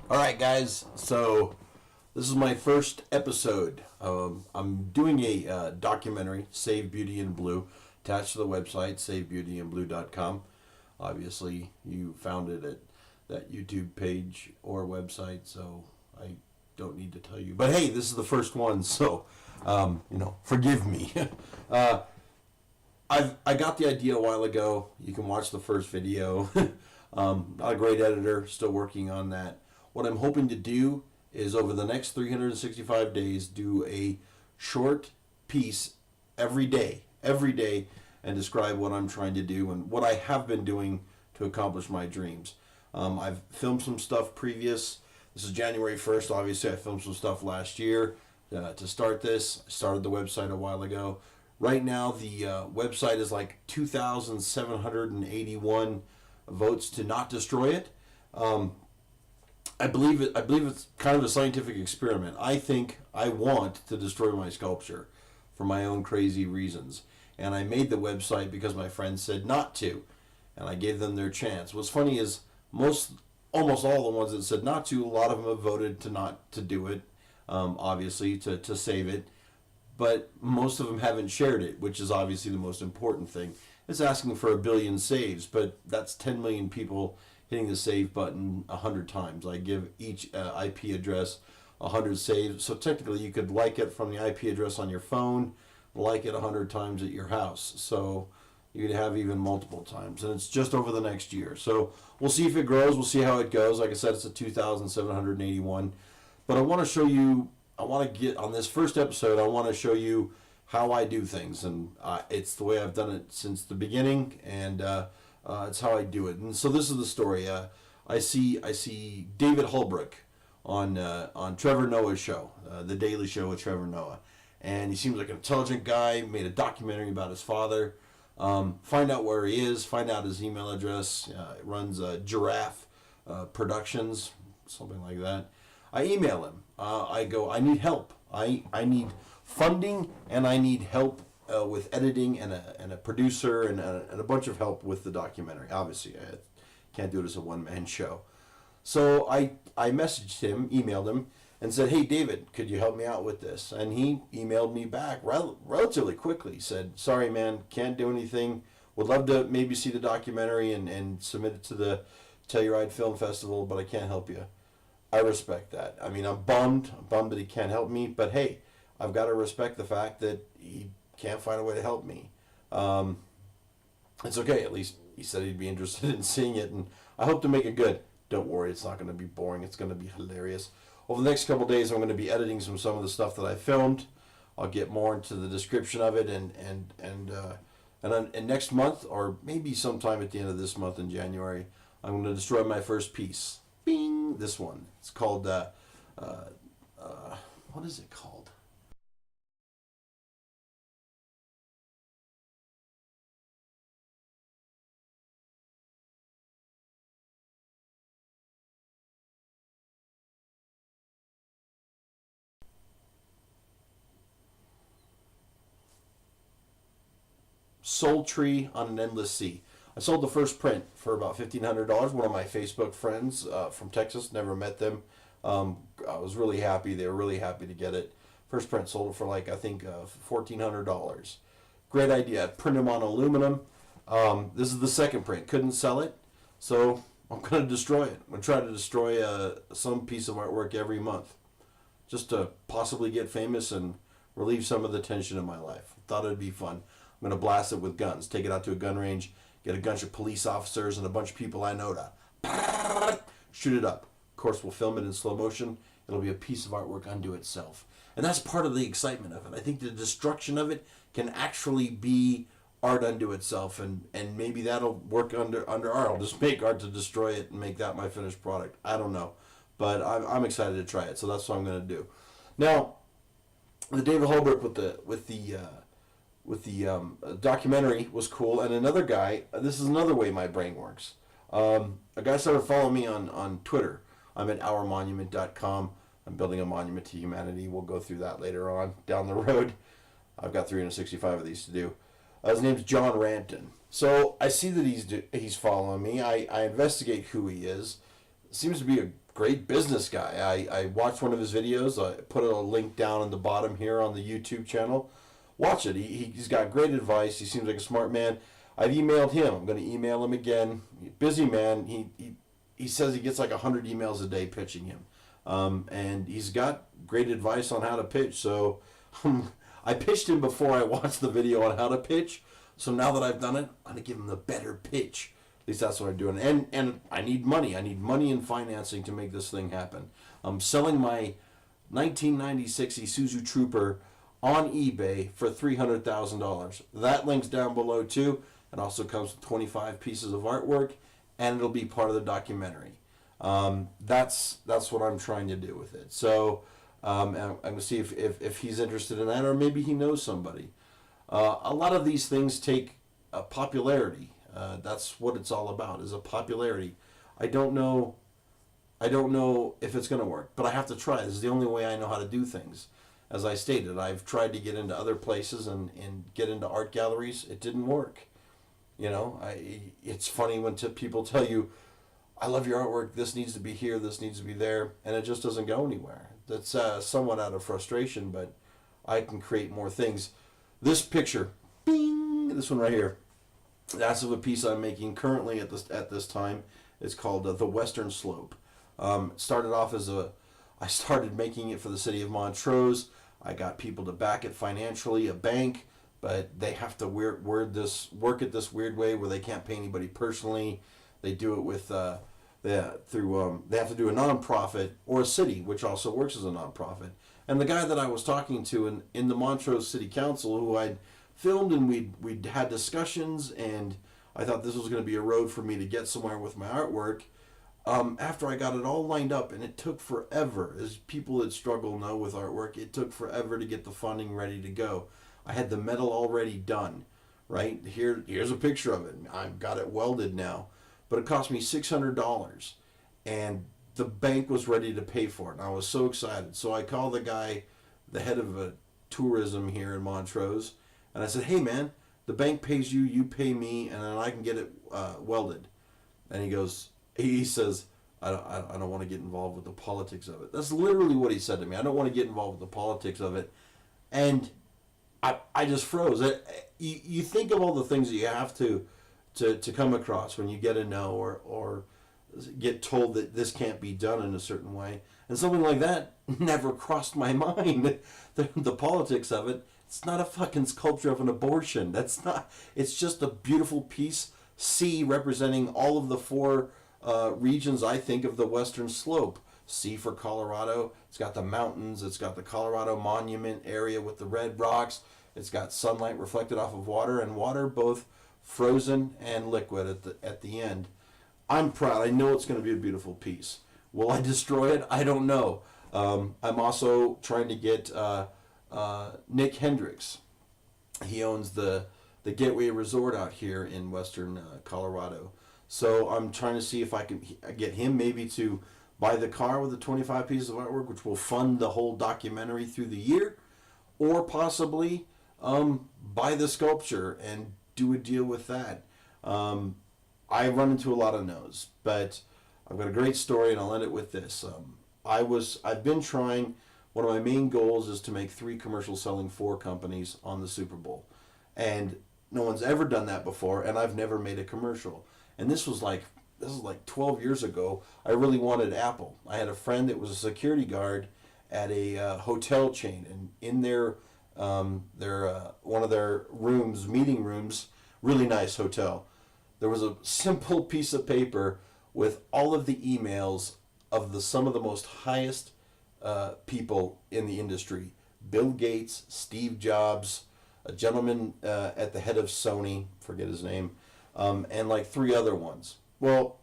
All right, guys. So this is my first episode. I'm doing a documentary, Save Beauty in Blue, attached to the website, savebeautyinblue.com. Obviously, you found it at that YouTube page or website, so I don't need to tell you. But hey, this is the first one, so forgive me. uh, I got the idea a while ago. You can watch the first video. Not a great editor, still working on that. What I'm hoping to do is over the next 365 days do a short piece every day, and describe what I'm trying to do and what I have been doing to accomplish my dreams. I've filmed some stuff previous. This is January 1st. Obviously, I filmed some stuff last year to start this. I started the website a while ago. Right now, the website is like 2,781 votes to not destroy it. I believe it. I believe it's kind of a scientific experiment. I think I want to destroy my sculpture for my own crazy reasons, and I made the website because my friends said not to, and I gave them their chance. What's funny is almost all the ones that said not to, a lot of them have voted to not to do it, obviously to save it, but most of them haven't shared it, which is obviously the most important thing. It's asking for 1 billion saves, but that's 10 million people hitting the save button 100 times. I give each IP address 100 saves, so technically you could like it from the IP address on your phone, like it 100 times at your house. So you could have even multiple times, and it's just over the next year. So we'll see if it grows. We'll see how it goes. Like I said, it's a 2,781. But I want to show you. I want to get on this first episode. I want to show you how I do things, and it's the way I've done it since the beginning, and it's how I do it. And so this is the story. I see David Holbrook on Trevor Noah's show, The Daily Show with Trevor Noah, and he seems like an intelligent guy. Made a documentary about his father. Find out where he is. Find out his email address. Runs Giraffe Productions, something like that. I email him. I go, I need help. I need funding, and I need help with editing, and a producer, and a bunch of help with the documentary. Obviously, I can't do it as a one-man show. So I messaged him, emailed him, and said, hey, David, could you help me out with this? And he emailed me back relatively quickly. He said, sorry, man, can't do anything. Would love to maybe see the documentary and submit it to the Telluride Film Festival, but I can't help you. I respect that. I mean, I'm bummed that he can't help me, but hey, I've got to respect the fact that he can't find a way to help me. It's okay. At least he said he'd be interested in seeing it, and I hope to make it good. Don't worry, it's not going to be boring. It's going to be hilarious. Over the next couple of days, I'm going to be editing some of the stuff that I filmed. I'll get more into the description of it, and next month, or maybe sometime at the end of this month in January, I'm going to destroy my first piece. Bing! This one. It's called, what is it called? Soul Tree on an Endless Sea. I sold the first print for about $1,500. One of my Facebook friends from Texas, never met them. I was really happy. They were really happy to get it. First print sold it for like, I think, $1,400. Great idea. I print them on aluminum. This is the second print. Couldn't sell it, so I'm going to destroy it. I'm going to try to destroy some piece of artwork every month, just to possibly get famous and relieve some of the tension in my life. Thought it'd be fun. I'm going to blast it with guns. Take it out to a gun range, get a bunch of police officers and a bunch of people I know to shoot it up. Of course, we'll film it in slow motion. It'll be a piece of artwork unto itself. And that's part of the excitement of it. I think the destruction of it can actually be art unto itself, and maybe that'll work under art. I'll just make art to destroy it and make that my finished product. I don't know. But I'm excited to try it, so that's what I'm going to do. Now, the David Holbrook with the documentary was cool, and another guy. This is another way my brain works. A guy started following me on Twitter. I'm at ourmonument.com. I'm building a monument to humanity. We'll go through that later on down the road. I've got 365 of these to do. His name's John Ranton. So I see that he's following me. I investigate who he is. Seems to be a great business guy. I watched one of his videos. I put a link down in the bottom here on the YouTube channel. Watch it. He's got great advice. He seems like a smart man. I've emailed him. I'm going to email him again. Busy man. He says he gets like 100 emails a day pitching him. And he's got great advice on how to pitch. So I pitched him before I watched the video on how to pitch. So now that I've done it, I'm going to give him the better pitch. At least that's what I'm doing. And I need money. I need money and financing to make this thing happen. I'm selling my 1996 Isuzu Trooper on eBay for $300,000. That link's down below too. It also comes with 25 pieces of artwork, and it'll be part of the documentary. That's what I'm trying to do with it. So I'm going to see if he's interested in that, or maybe he knows somebody. A lot of these things take popularity. That's what it's all about, is a popularity. I don't know if it's going to work, but I have to try. This is the only way I know how to do things. As I stated, I've tried to get into other places and get into art galleries. It didn't work. You know, it's funny when people tell you, I love your artwork, this needs to be here, this needs to be there, and it just doesn't go anywhere. That's somewhat out of frustration, but I can create more things. This picture, bing, this one right here, that's of a piece I'm making currently at this time. It's called The Western Slope. Started off as I started making it for the city of Montrose. I got people to back it financially, a bank, but they have to work it this weird way where they can't pay anybody personally. They do it with they have to do a nonprofit or a city, which also works as a nonprofit. And the guy that I was talking to in the Montrose City Council, who I'd filmed and we'd had discussions, and I thought this was going to be a road for me to get somewhere with my artwork. After I got it all lined up, and it took forever, as people that struggle know with artwork, it took forever to get the funding ready to go. I had the metal already done, right? Here's a picture of it. I've got it welded now, but it cost me $600, and the bank was ready to pay for it, and I was so excited. So I called the guy, the head of tourism here in Montrose, and I said, hey man, the bank pays you, you pay me, and then I can get it welded. And he says, I don't want to get involved with the politics of it. That's literally what he said to me. I don't want to get involved with the politics of it. And I just froze. You think of all the things that you have to come across when you get a no or get told that this can't be done in a certain way. And something like that never crossed my mind. The politics of it. It's not a fucking sculpture of an abortion. It's just a beautiful piece. C representing all of the four regions, I think, of the Western Slope. C for Colorado. It's got the mountains. It's got the Colorado Monument area with the red rocks. It's got sunlight reflected off of water, and water both frozen and liquid at the end. I'm proud. I know it's going to be a beautiful piece. Will I destroy it? I don't know. I'm also trying to get Nick Hendricks. He owns the Gateway Resort out here in western Colorado. So I'm trying to see if I can get him maybe to buy the car with the 25 pieces of artwork, which will fund the whole documentary through the year, or possibly buy the sculpture and do a deal with that. I run into a lot of no's, but I've got a great story, and I'll end it with this. I've been trying. One of my main goals is to make 3 commercials selling 4 companies on the Super Bowl, and no one's ever done that before, and I've never made a commercial. And this is like 12 years ago. I really wanted Apple. I had a friend that was a security guard at a hotel chain, and in their one of their rooms, meeting rooms, really nice hotel, there was a simple piece of paper with all of the emails of some of the most highest people in the industry. Bill Gates, Steve Jobs, a gentleman at the head of Sony, forget his name, and like 3 other ones. Well,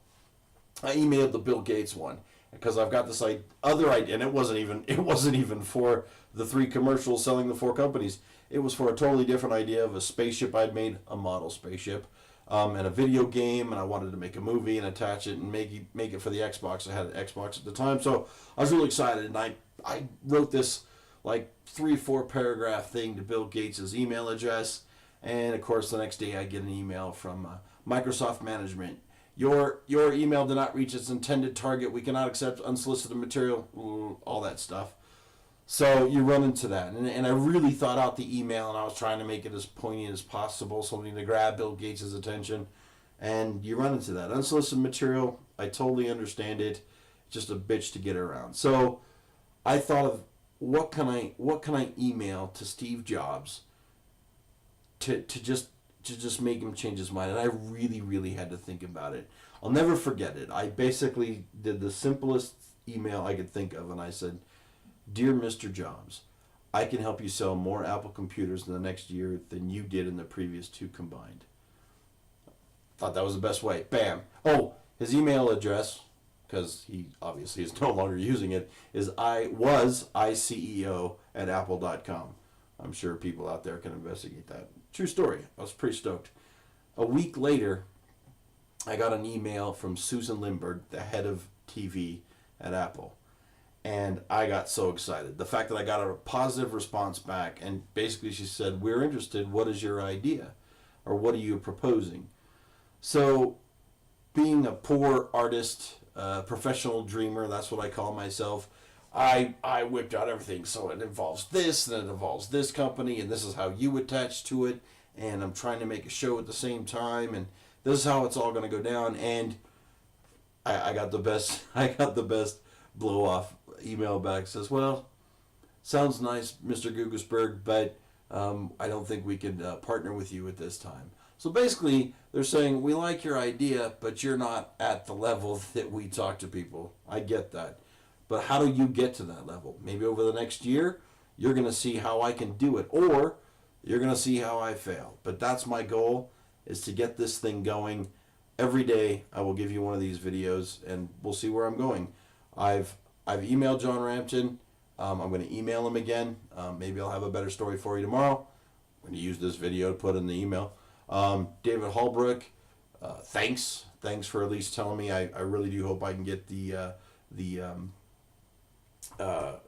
I emailed the Bill Gates one because I've got this other idea, and it wasn't even for the 3 commercials selling the 4 companies. It was for a totally different idea of a spaceship I'd made, a model spaceship, and a video game, and I wanted to make a movie and attach it and make it for the Xbox. I had an Xbox at the time, so I was really excited, and I wrote this like 3-4 paragraph thing to Bill Gates' email address, and of course the next day I get an email from Microsoft management. your email did not reach its intended target. We cannot accept unsolicited material, all that stuff. So you run into that. And I really thought out the email, and I was trying to make it as poignant as possible, something to grab Bill Gates' attention. And you run into that. Unsolicited material, I totally understand it. Just a bitch to get around. So I thought of what can I email to Steve Jobs to just make him change his mind. And I really, really had to think about it. I'll never forget it. I basically did the simplest email I could think of, and I said, "Dear Mr. Jobs, I can help you sell more Apple computers in the next year than you did in the previous 2 combined." Thought that was the best way. Bam. Oh, his email address, because he obviously is no longer using it, is ICEO@apple.com. I'm sure people out there can investigate that. True story. I was pretty stoked. A week later, I got an email from Susan Lindberg, the head of TV at Apple. And I got so excited. The fact that I got a positive response back, and basically she said, "We're interested. What is your idea? Or what are you proposing?" So, being a poor artist, professional dreamer, that's what I call myself, I whipped out everything. So it involves this, and it involves this company, and this is how you attach to it, and I'm trying to make a show at the same time, and this is how it's all going to go down. And I got the best blow off email back. Says, "Well, sounds nice, Mr. Gugelsberg, but I don't think we could partner with you at this time." So basically, they're saying, "We like your idea, but you're not at the level that we talk to people." I get that. But how do you get to that level? Maybe over the next year, you're going to see how I can do it, or you're going to see how I fail. But that's my goal, is to get this thing going. Every day, I will give you one of these videos, and we'll see where I'm going. I've emailed John Rampton. I'm going to email him again. Maybe I'll have a better story for you tomorrow. I'm going to use this video to put in the email. David Holbrook, thanks for at least telling me. I really do hope I can get I don't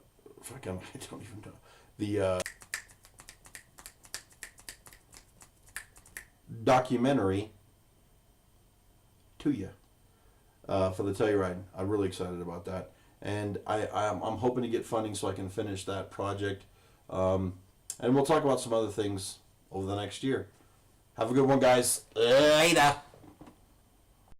even know, the documentary to you for the Telluride. I'm really excited about that, and I'm hoping to get funding so I can finish that project, and we'll talk about some other things over the next year. Have a good one, guys. Later.